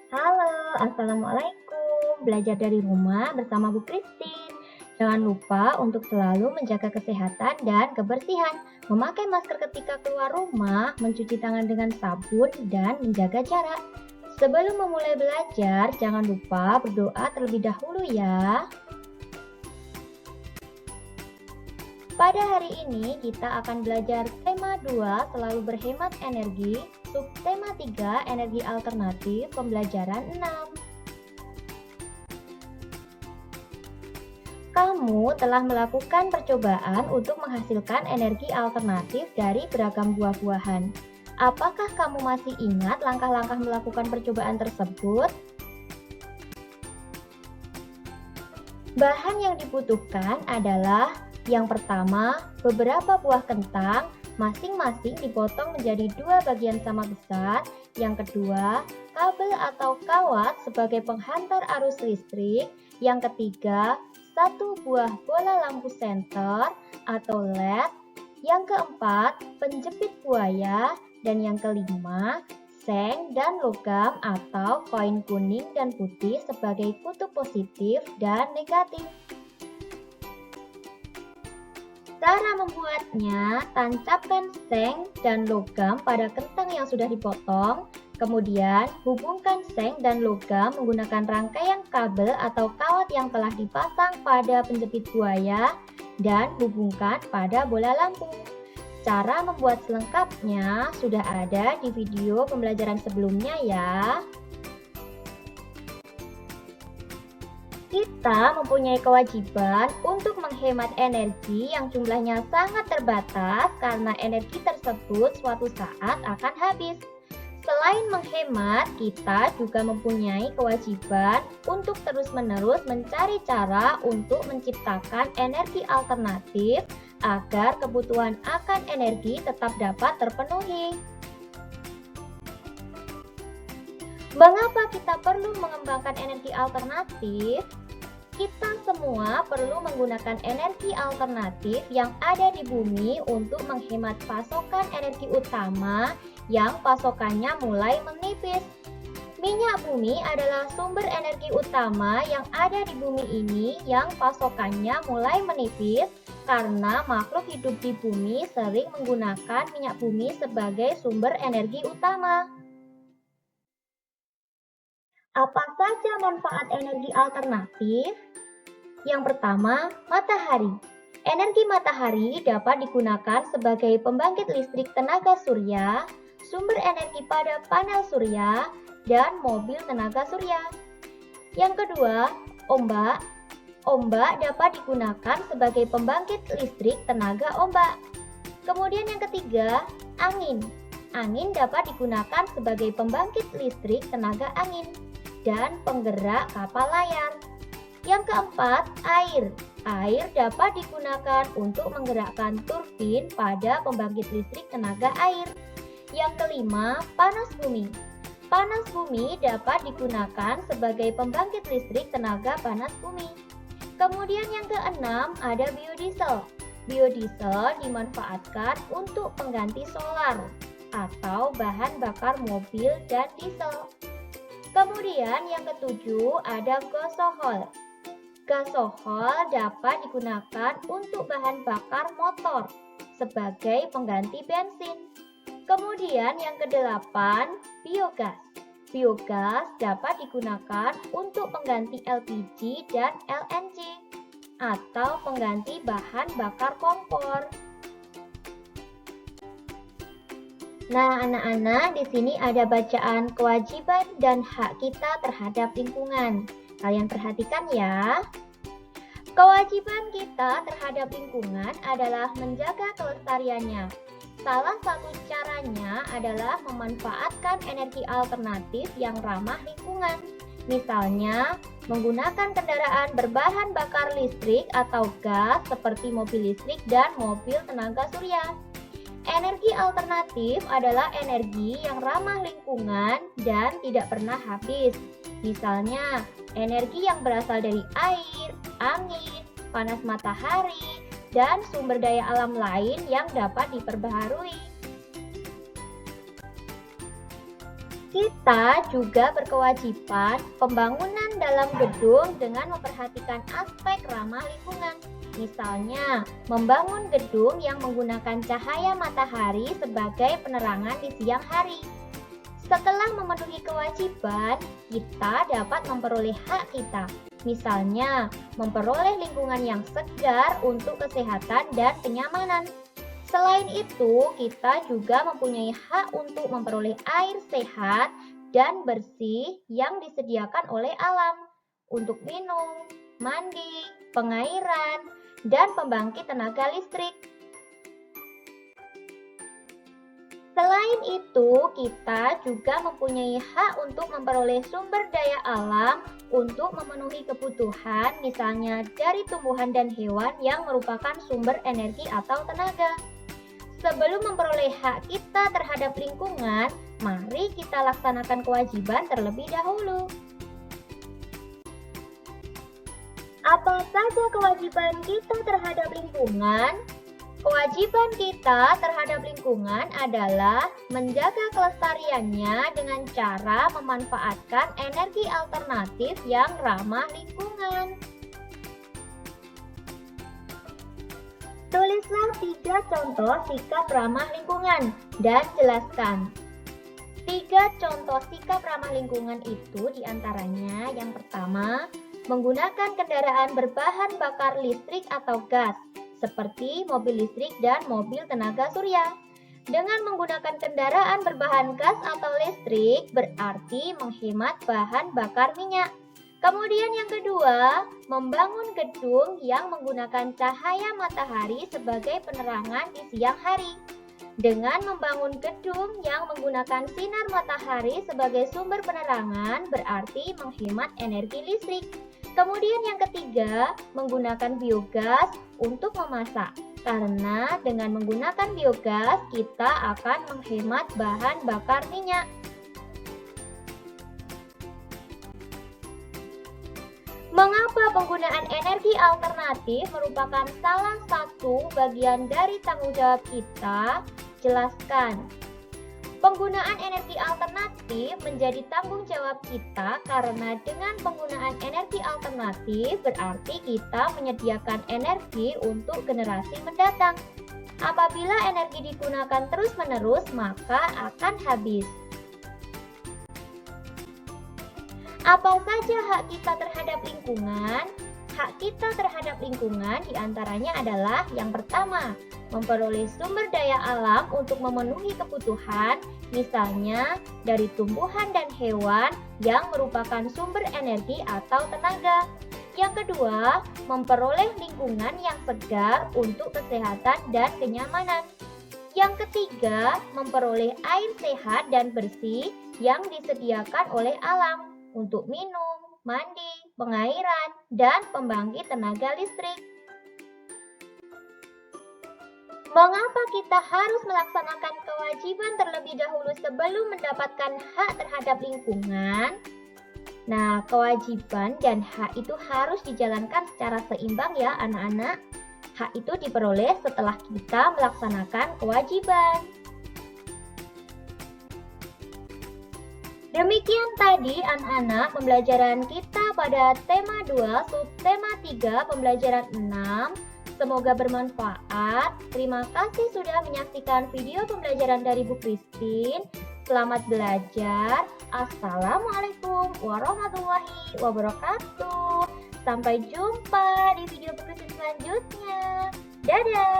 Halo, Assalamualaikum. Belajar dari rumah bersama Bu Christine. Jangan lupa untuk selalu menjaga kesehatan dan kebersihan. Memakai masker ketika keluar rumah, mencuci tangan dengan sabun, dan menjaga jarak. Sebelum memulai belajar, jangan lupa berdoa terlebih dahulu ya. Pada hari ini kita akan belajar tema 2 selalu berhemat energi, subtema 3 energi alternatif, pembelajaran 6. Kamu telah melakukan percobaan untuk menghasilkan energi alternatif dari beragam buah-buahan. Apakah kamu masih ingat langkah-langkah melakukan percobaan tersebut? Bahan yang dibutuhkan adalah yang pertama, beberapa buah kentang, masing-masing dipotong menjadi 2 bagian sama besar. Yang kedua, kabel atau kawat sebagai penghantar arus listrik. Yang ketiga, 1 buah bola lampu senter atau LED. Yang keempat, penjepit buaya. Dan yang kelima, seng dan logam atau koin kuning dan putih sebagai kutub positif dan negatif. Cara membuatnya, tancapkan seng dan logam pada kentang yang sudah dipotong. Kemudian, hubungkan seng dan logam menggunakan rangkaian kabel atau kawat yang telah dipasang pada penjepit buaya dan hubungkan pada bola lampu. Cara membuat selengkapnya sudah ada di video pembelajaran sebelumnya ya. Kita mempunyai kewajiban untuk menghemat energi yang jumlahnya sangat terbatas karena energi tersebut suatu saat akan habis. Selain menghemat, kita juga mempunyai kewajiban untuk terus-menerus mencari cara untuk menciptakan energi alternatif agar kebutuhan akan energi tetap dapat terpenuhi. Mengapa kita perlu mengembangkan energi alternatif? Kita semua perlu menggunakan energi alternatif yang ada di bumi untuk menghemat pasokan energi utama yang pasokannya mulai menipis. Minyak bumi adalah sumber energi utama yang ada di bumi ini yang pasokannya mulai menipis karena makhluk hidup di bumi sering menggunakan minyak bumi sebagai sumber energi utama. Apa saja manfaat energi alternatif? Yang pertama, matahari. Energi matahari dapat digunakan sebagai pembangkit listrik tenaga surya, sumber energi pada panel surya, dan mobil tenaga surya. Yang kedua, ombak. Ombak dapat digunakan sebagai pembangkit listrik tenaga ombak. Kemudian yang ketiga, angin. Angin dapat digunakan sebagai pembangkit listrik tenaga angin dan penggerak kapal layar. Yang keempat, air. Air dapat digunakan untuk menggerakkan turbin pada pembangkit listrik tenaga air. Yang kelima, panas bumi. Panas bumi dapat digunakan sebagai pembangkit listrik tenaga panas bumi. Kemudian yang keenam, ada biodiesel. Biodiesel dimanfaatkan untuk pengganti solar atau bahan bakar mobil dan diesel. Kemudian yang ketujuh ada gasohol. Gasohol dapat digunakan untuk bahan bakar motor sebagai pengganti bensin. Kemudian yang kedelapan, biogas. Biogas dapat digunakan untuk pengganti LPG dan LNG atau pengganti bahan bakar kompor. Nah, anak-anak, di sini ada bacaan kewajiban dan hak kita terhadap lingkungan. Kalian perhatikan ya. Kewajiban kita terhadap lingkungan adalah menjaga kelestariannya. Salah satu caranya adalah memanfaatkan energi alternatif yang ramah lingkungan. Misalnya, menggunakan kendaraan berbahan bakar listrik atau gas seperti mobil listrik dan mobil tenaga surya. Energi alternatif adalah energi yang ramah lingkungan dan tidak pernah habis. Misalnya, energi yang berasal dari air, angin, panas matahari, dan sumber daya alam lain yang dapat diperbaharui. Kita juga berkewajiban pembangunan dalam gedung dengan memperhatikan aspek ramah lingkungan. Misalnya, membangun gedung yang menggunakan cahaya matahari sebagai penerangan di siang hari. Setelah memenuhi kewajiban, kita dapat memperoleh hak kita. Misalnya, memperoleh lingkungan yang segar untuk kesehatan dan kenyamanan. Selain itu, kita juga mempunyai hak untuk memperoleh air sehat dan bersih yang disediakan oleh alam untuk minum, mandi, pengairan, dan pembangkit tenaga listrik. Selain itu, kita juga mempunyai hak untuk memperoleh sumber daya alam untuk memenuhi kebutuhan, misalnya dari tumbuhan dan hewan yang merupakan sumber energi atau tenaga. Sebelum memperoleh hak kita terhadap lingkungan, mari kita laksanakan kewajiban terlebih dahulu. Apa saja kewajiban kita terhadap lingkungan? Kewajiban kita terhadap lingkungan adalah menjaga kelestariannya dengan cara memanfaatkan energi alternatif yang ramah lingkungan. Tulislah 3 contoh sikap ramah lingkungan dan jelaskan. 3 contoh sikap ramah lingkungan itu diantaranya yang pertama, menggunakan kendaraan berbahan bakar listrik atau gas, seperti mobil listrik dan mobil tenaga surya. Dengan menggunakan kendaraan berbahan gas atau listrik berarti menghemat bahan bakar minyak. Kemudian yang kedua, membangun gedung yang menggunakan cahaya matahari sebagai penerangan di siang hari. Dengan membangun gedung yang menggunakan sinar matahari sebagai sumber penerangan berarti menghemat energi listrik. Kemudian yang ketiga, menggunakan biogas untuk memasak. Karena dengan menggunakan biogas, kita akan menghemat bahan bakar minyak. Mengapa penggunaan energi alternatif merupakan salah satu bagian dari tanggung jawab kita? Jelaskan. Penggunaan energi alternatif menjadi tanggung jawab kita karena dengan penggunaan energi alternatif berarti kita menyediakan energi untuk generasi mendatang. Apabila energi digunakan terus-menerus, maka akan habis. Apa saja hak kita terhadap lingkungan? Hak kita terhadap lingkungan diantaranya adalah yang pertama, memperoleh sumber daya alam untuk memenuhi kebutuhan, misalnya dari tumbuhan dan hewan yang merupakan sumber energi atau tenaga. Yang kedua, memperoleh lingkungan yang segar untuk kesehatan dan kenyamanan. Yang ketiga, memperoleh air sehat dan bersih yang disediakan oleh alam untuk minum, mandi, pengairan, dan pembangkit tenaga listrik. Mengapa kita harus melaksanakan kewajiban terlebih dahulu sebelum mendapatkan hak terhadap lingkungan? Nah, kewajiban dan hak itu harus dijalankan secara seimbang ya anak-anak. Hak itu diperoleh setelah kita melaksanakan kewajiban. Demikian tadi anak-anak pembelajaran kita pada tema 2, subtema 3, pembelajaran 6. Semoga bermanfaat. Terima kasih sudah menyaksikan video pembelajaran dari Bu Christine. Selamat belajar. Assalamualaikum warahmatullahi wabarakatuh. Sampai jumpa di video Bu Christine selanjutnya. Dadah!